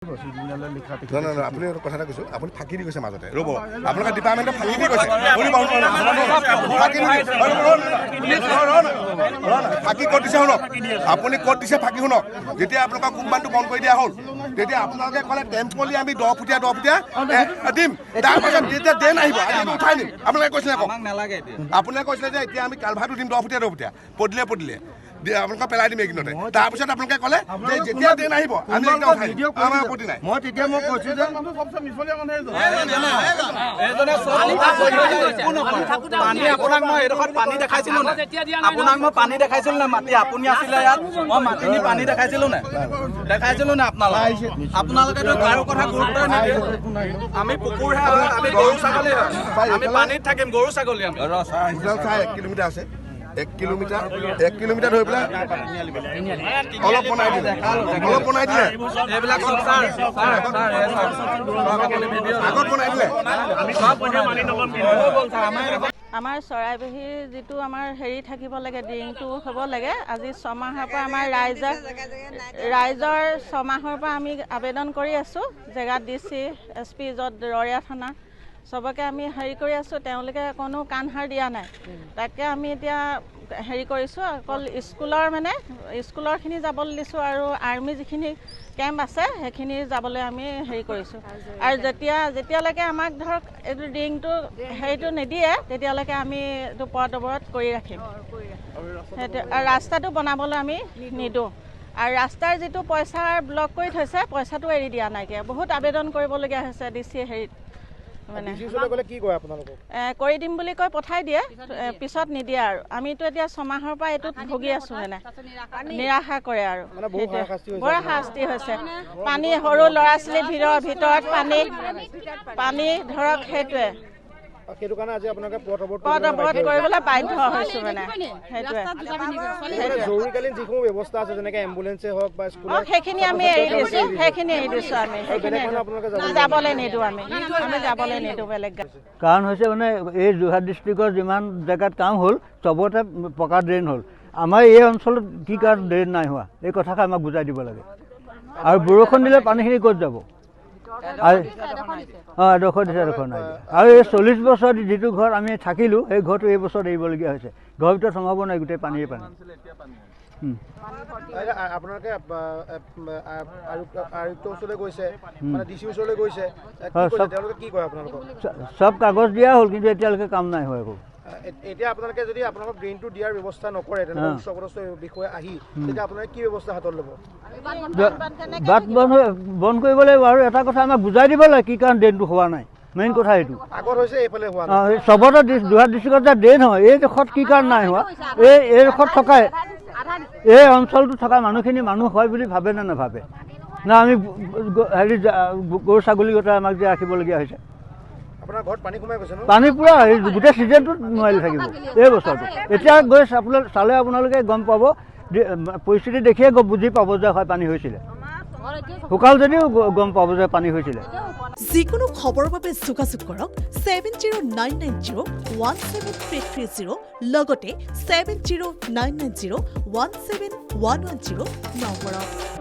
আপুনি কথা এটা কৈছোঁ আপুনি ফাঁকি দি গৈছে মাজতে ৰ'ব আপোনালোকৰ ডিপাৰ্টমেণ্টে ফাঁকি দি গৈছে ফাঁকি ক'ত দিছে শুনক আপুনি ক'ত দিছে ফাঁকি শুনক যেতিয়া আপোনালোকৰ কোম্পানীটো বন্ধ কৰি দিয়া হ'ল তেতিয়া আপোনালোকে ক'লে টেম্পলি আমি 10 ফুটীয়া দিম তাৰপাছত যেতিয়া ড্ৰেইন আহিব আমি উঠাই দিম আপোনালোকে কৈছিলে আকৌ আপোনালোকে কৈছিলে যে এতিয়া আমি কালভাৰটো দিম 10 ফুটীয়া পদিলে আপোনালোকে পেলাই দিম এইকেইদিনতে তাৰপিছত আপোনালোকে ক'লে যে যেতিয়া ড্ৰেইন আহিব আমি উঠাই দিম আমাৰ আপত্তি নাই মই তেতিয়া মই কৈছোঁ যে পানী আপোনাক মই এইডোখৰত পানী দেখাইছিলোঁ নে আপোনাক মই পানী দেখাইছিলোঁ নে মাটি আপুনি আছিলে ইয়াত মই মাটি নি পানী দেখাইছিলোঁ নে আপোনালোকেতো কাৰো কথা গুৰুত্ব নিদিয়ে আমি কুকুৰহে আমি গৰু ছাগলী আমি পানীত থাকিম গৰু ছাগলী আমি 1 কিলোমিটাৰ আছে 1 কিলোমিটাৰ ধৰি পেলাই অলপ বনাই দিলে এইবিলাক আগত বনাই দিলে আমাৰ চৰাইবাহীৰ যিটো আমাৰ হেৰি থাকিব লাগে ড্ৰিংকটো হ'ব লাগে আজি 6 মাহৰ পৰা আমাৰ ৰাইজৰ 6 মাহৰ পৰা আমি আবেদন কৰি আছোঁ জেগাত DC SP য'ত ৰৰীয়া থানা সবকে আমি হেৰি কৰি আছোঁ তেওঁলোকে কোনো কাণসাৰ দিয়া নাই তাকে আমি এতিয়া হেৰি কৰিছোঁ অকল স্কুলৰখিনি যাবলৈ দিছোঁ আৰু আৰ্মি যিখিনি কেম্প আছে সেইখিনি যাবলৈ আমি হেৰি কৰিছোঁ আৰু যেতিয়ালৈকে আমাক ধৰক এইটো ড্ৰিংকটো হেৰিটো নিদিয়ে তেতিয়ালৈকে আমি এইটো পদবৰত কৰি ৰাখিম সেইটো আৰু ৰাস্তাটো বনাবলৈ আমি নিদিওঁ আৰু ৰাস্তাৰ যিটো পইচা ব্লক কৰি থৈছে পইচাটো এৰি দিয়া নাইকিয়া বহুত আবেদন কৰিবলগীয়া হৈছে DC হেৰিত মানে কৰি দিম বুলি কৈ পঠাই দিয়ে পিছত নিদিয়ে আৰু আমিতো এতিয়া 6 মাহৰ পৰা এইটোত ভুগি আছোঁ মানে নিৰাশা কৰে আৰু বৰ শাস্তি হৈছে পানী সৰু ল'ৰা ছোৱালীৰ ভিতৰত পানী ধৰক সেইটোৱে পদবৰত কৰিবলৈ বাধ্য হৈছোঁ মানে সেইটোৱে সেইখিনি আমি এৰি দিছোঁ আমি যাবলৈ নিদিওঁ আমি যাবলৈ নিদিওঁ বেলেগ কাৰণ হৈছে মানে এই যোৰহাট ডিষ্ট্ৰিক্টৰ যিমান জেগাত কাম হ'ল চবতে পকা ড্ৰেইন হ'ল আমাৰ এই অঞ্চলত কি কাৰণ ড্ৰেইন নাই হোৱা এই কথাষাৰ আমাক বুজাই দিব লাগে আৰু বৰষুণ দিলে পানীখিনি ক'ত যাব এডোখৰ দিছে এডোখৰ নাই আৰু এই 40 বছৰ যিটো ঘৰ আমি থাকিলোঁ সেই ঘৰটো এই বছৰ এৰিবলগীয়া হৈছে ঘৰৰ ভিতৰত সোমাব নাই গোটেই পানীয়ে পানী আপোনালোকে আয়ুক্তৰ ওচৰলৈ গৈছে মানে DC ওচৰলৈ গৈছে কি কয় আপোনালোকক চব কাগজ দিয়া হ'ল কিন্তু এতিয়ালৈকে কাম নাই হোৱা একো এতিয়া আপোনালোকে যদি আপোনালোকক ড্ৰেইনটো দিয়াৰ ব্যৱস্থা নকৰে তেনেকুৱা উচ্চপদস্থ বিষয়ে আহি তেতিয়া আপোনালোকে কি ব্যৱস্থা হাতত ল'ব বাট বন্ধ কৰিব লাগিব আৰু এটা কথা আমাক বুজাই দিব লাগে কি কাৰণ ড্ৰেইনটো হোৱা নাই মেইন কথা এইটো আগত হৈছে এইফালে হোৱা চবতে যোৰহাট ডিষ্ট্ৰিক্টত যে ড্ৰেইন হয় এই ডোখৰত কি কাৰণ নাই হোৱা এই ডোখৰত থকাই এই অঞ্চলটো থকা মানুহ হয় বুলি ভাবে নে নাভাবে না আমি হেৰি গৰু ছাগলী গোটাই আমাক যে ৰাখিবলগীয়া হৈছে পানী পুৰা গোটেই ছিজনটোত নোৱাৰিলে থাকিব এই বছৰটো এতিয়া গৈ চালে আপোনালোকে গম পাব পৰিস্থিতি দেখিয়ে বুজি পাব যে হয় পানী হৈছিলে শুকাল যদিও গম পাব যে পানী হৈছিলে যিকোনো খবৰৰ বাবে যোগাযোগ কৰক 7099017330 লগতে 7099017110 নম্বৰত